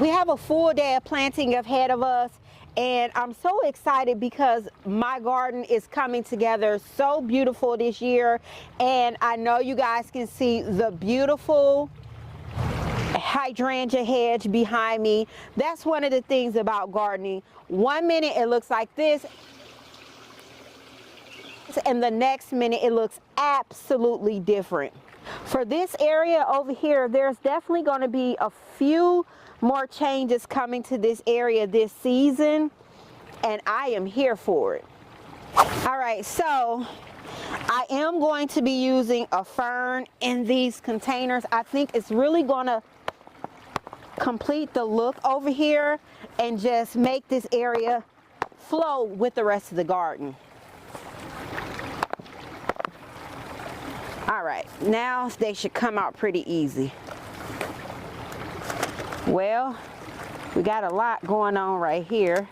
We have a full day of planting ahead of us, and I'm so excited because my garden is coming together so beautiful this year. And I know you guys can see the beautiful hydrangea hedge behind me. That's one of the things about gardening. 1 minute it looks like this, and the next minute it looks absolutely different. For this area over here, there's definitely going to be a few more changes coming to this area this season, and I am here for it. All right, so I am going to be using a fern in these containers. I think it's really going to complete the look over here and just make this area flow with the rest of the garden. All right, now they should come out pretty easy. Well, we got a lot going on right here.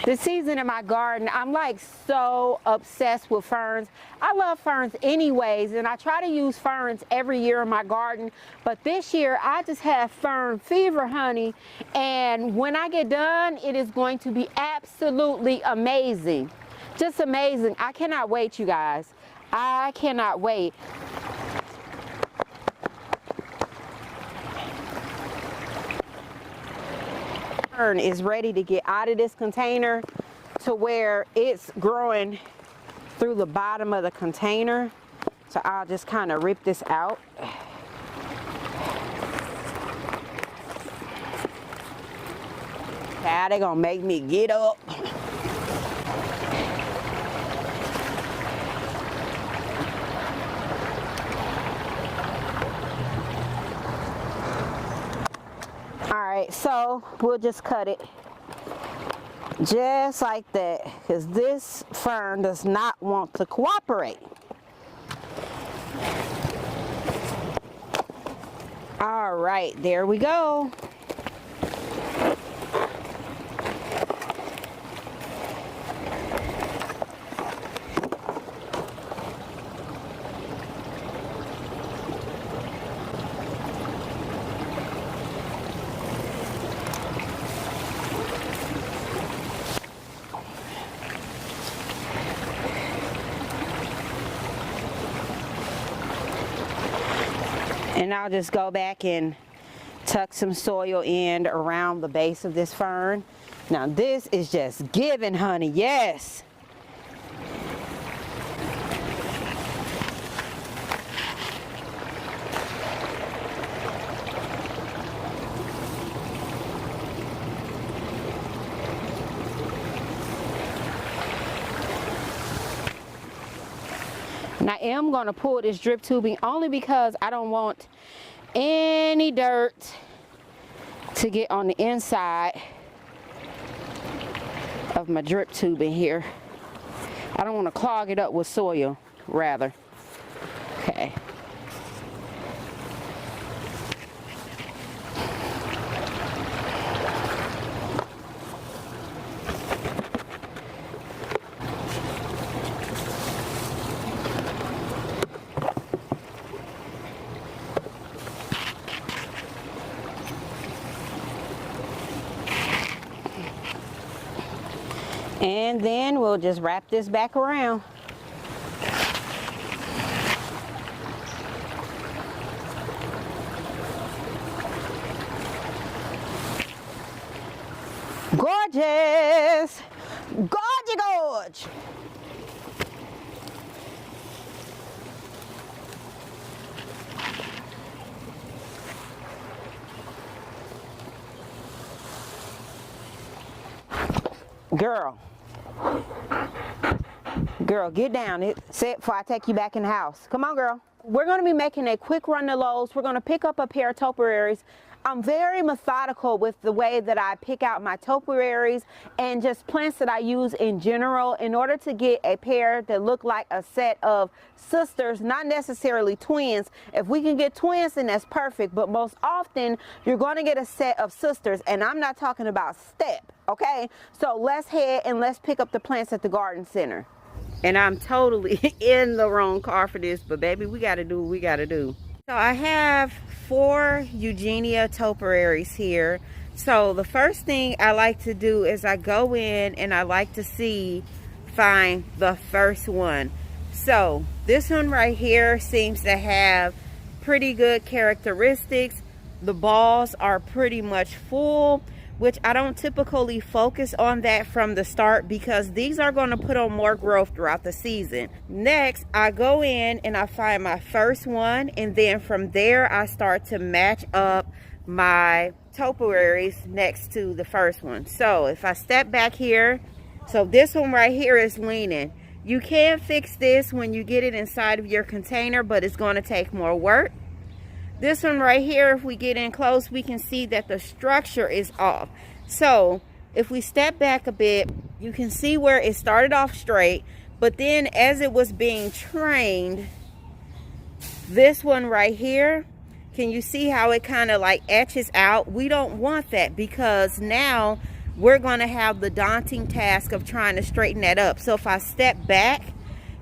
This season in my garden, I'm like so obsessed with ferns. I love ferns anyways, and I try to use ferns every year in my garden. But this year, I just have fern fever, honey. And when I get done, it is going to be absolutely amazing. Just amazing. I cannot wait, you guys. I cannot wait. Fern is ready to get out of this container to where it's growing through the bottom of the container. So I'll just kind of rip this out. Now they're gonna make me get up. Alright, so we'll just cut it just like that, because this fern does not want to cooperate. Alright, there we go. And I'll just go back and tuck some soil in around the base of this fern. Now this is just giving, honey, yes. And I am going to pull this drip tubing only because I don't want any dirt to get on the inside of my drip tubing here. I don't want to clog it up with soil, rather. Okay. And then we'll just wrap this back around. Gorgeous! Gorgy gorge! Girl, get down. Sit before I take you back in the house. Come on, girl. We're going to be making a quick run to Lowe's. We're going to pick up a pair of topiaries. I'm very methodical with the way that I pick out my topiaries and just plants that I use in general in order to get a pair that look like a set of sisters, not necessarily twins. If we can get twins, then that's perfect, but most often you're going to get a set of sisters, and I'm not talking about step, okay? So let's head and let's pick up the plants at the garden center. And I'm totally in the wrong car for this, but baby, we got to do what we got to do. So I have 4 Eugenia Topiaries here. So the first thing I like to do is I go in and I like to find the first one. So this one right here seems to have pretty good characteristics. The balls are pretty much full, which I don't typically focus on that from the start because these are going to put on more growth throughout the season. Next, I go in and I find my first one, and then from there I start to match up my topiaries next to the first one. So if I step back here, so this one right here is leaning. You can fix this when you get it inside of your container, but it's going to take more work. This one right here, if we get in close, we can see that the structure is off. So if we step back a bit, you can see where it started off straight, but then as it was being trained, this one right here, can you see how it kind of like etches out? We don't want that because now we're going to have the daunting task of trying to straighten that up. So if I step back,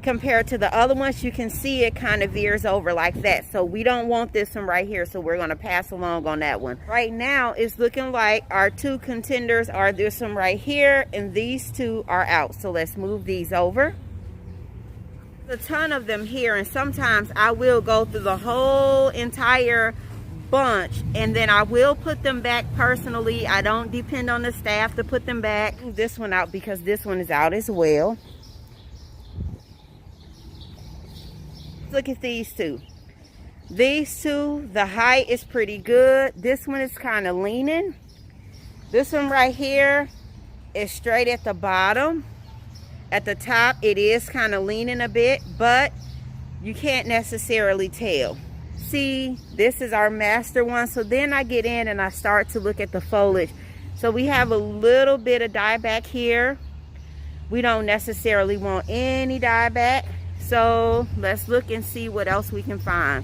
compared to the other ones, you can see it kind of veers over like that. So we don't want this one right here, so we're going to pass along on that one. Right now it's looking like our 2 contenders are this one right here, and these 2 are out. So let's move these over. There's a ton of them here, and sometimes I will go through the whole entire bunch and then I will put them back personally. I don't depend on the staff to put them back. Move this one out because this one is out as well. Look at these 2. These 2, the height is pretty good. This one is kind of leaning. This one right here is straight at the bottom. At the top, it is kind of leaning a bit, but you can't necessarily tell. See, this is our master one. So then I get in and I start to look at the foliage. So we have a little bit of dieback here. We don't necessarily want any dieback. So let's look and see what else we can find.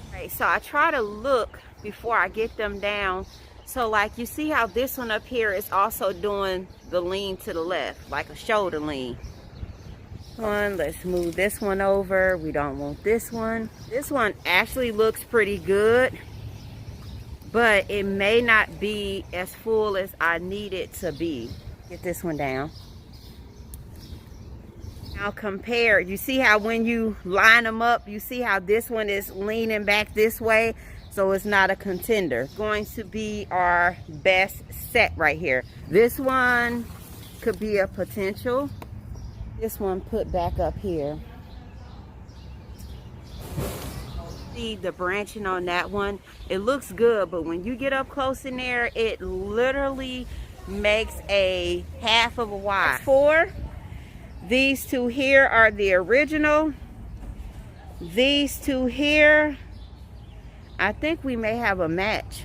Okay, so I try to look before I get them down. So like you see how this one up here is also doing the lean to the left, like a shoulder lean. Let's move this one over. We don't want this one. This one actually looks pretty good, but it may not be as full as I need it to be. Get this one down. Now compare, you see how when you line them up, you see how this one is leaning back this way, so it's not a contender. It's going to be our best set right here. This one could be a potential. This one put back up here. See the branching on that one? It looks good, but when you get up close in there, it literally makes a half of a Y. 4. These 2 here are the original. These 2 here, I think we may have a match.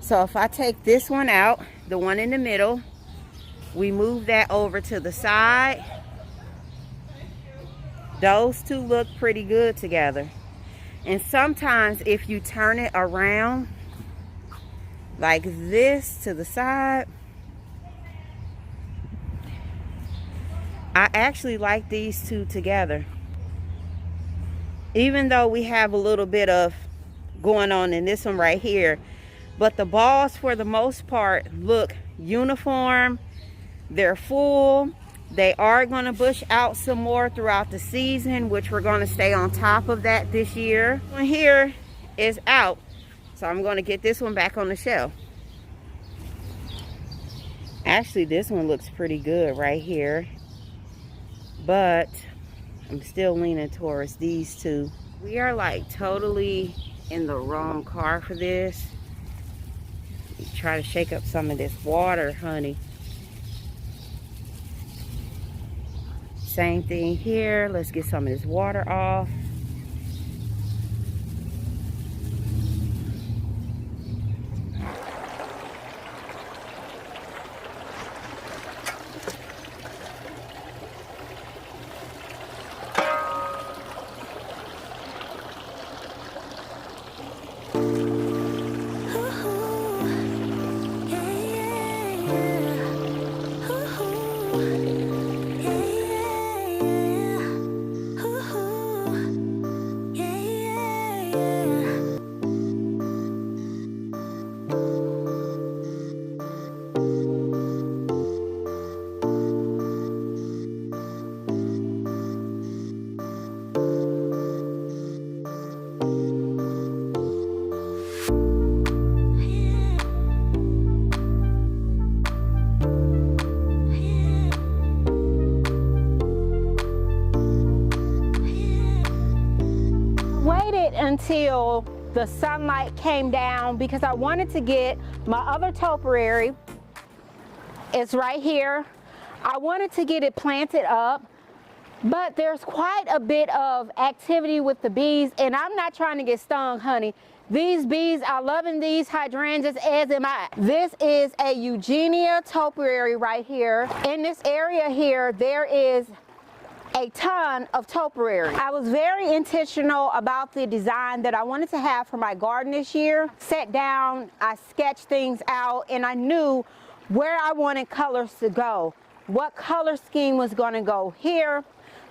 So if I take this one out, the one in the middle, we move that over to the side. Those 2 look pretty good together. And sometimes if you turn it around like this to the side, I actually like these 2 together. Even though we have a little bit of going on in this one right here, but the balls for the most part look uniform. They're full. They are going to bush out some more throughout the season, which we're going to stay on top of that this year. One here is out, so I'm going to get this one back on the shelf. Actually, this one looks pretty good right here, but I'm still leaning towards these 2. We are like totally in the wrong car for this. Try to shake up some of this water, honey. Same thing here. Let's get some of this water off. until the sunlight came down because I wanted to get my other topiary. It's right here. I wanted to get it planted up, but there's quite a bit of activity with the bees, and I'm not trying to get stung, honey. These bees are loving these hydrangeas, as am I. This is a Eugenia Topiary right here. In this area here, there is a ton of topiaries. I was very intentional about the design that I wanted to have for my garden this year. Sat down, I sketched things out, and I knew where I wanted colors to go. What color scheme was going to go here,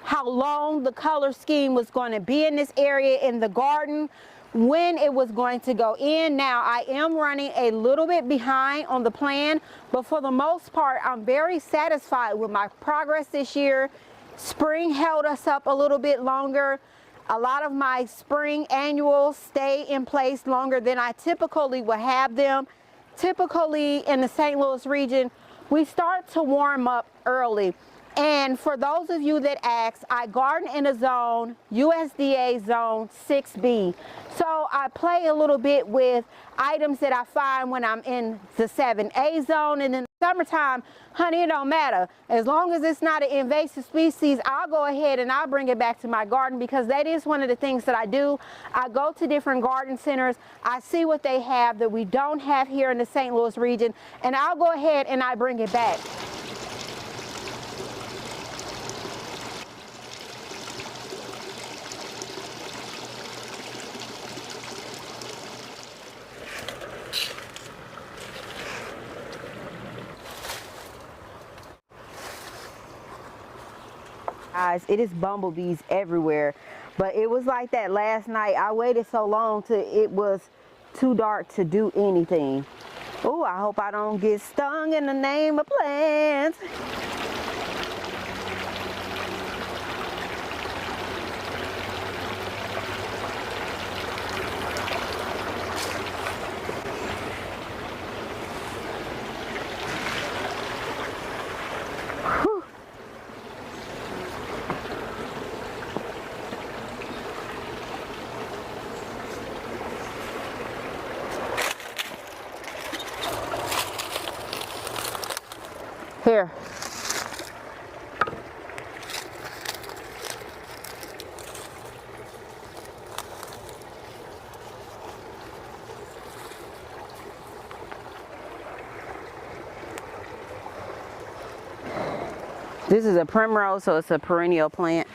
how long the color scheme was going to be in this area in the garden, when it was going to go in. Now, I am running a little bit behind on the plan, but for the most part, I'm very satisfied with my progress this year. Spring held us up a little bit longer. A lot of my spring annuals stay in place longer than I typically would have them. Typically in the St. Louis region, we start to warm up early. And for those of you that ask, I garden in a zone, USDA zone 6B. So I play a little bit with items that I find when I'm in the 7A zone. And in the summertime, honey, it don't matter. As long as it's not an invasive species, I'll go ahead and I'll bring it back to my garden, because that is one of the things that I do. I go to different garden centers. I see what they have that we don't have here in the St. Louis region, and I'll go ahead and I bring it back. Guys, it is bumblebees everywhere, but it was like that last night. I waited so long till it was too dark to do anything. Oh, I hope I don't get stung in the name of plants. Here. This is a primrose, so it's a perennial plant.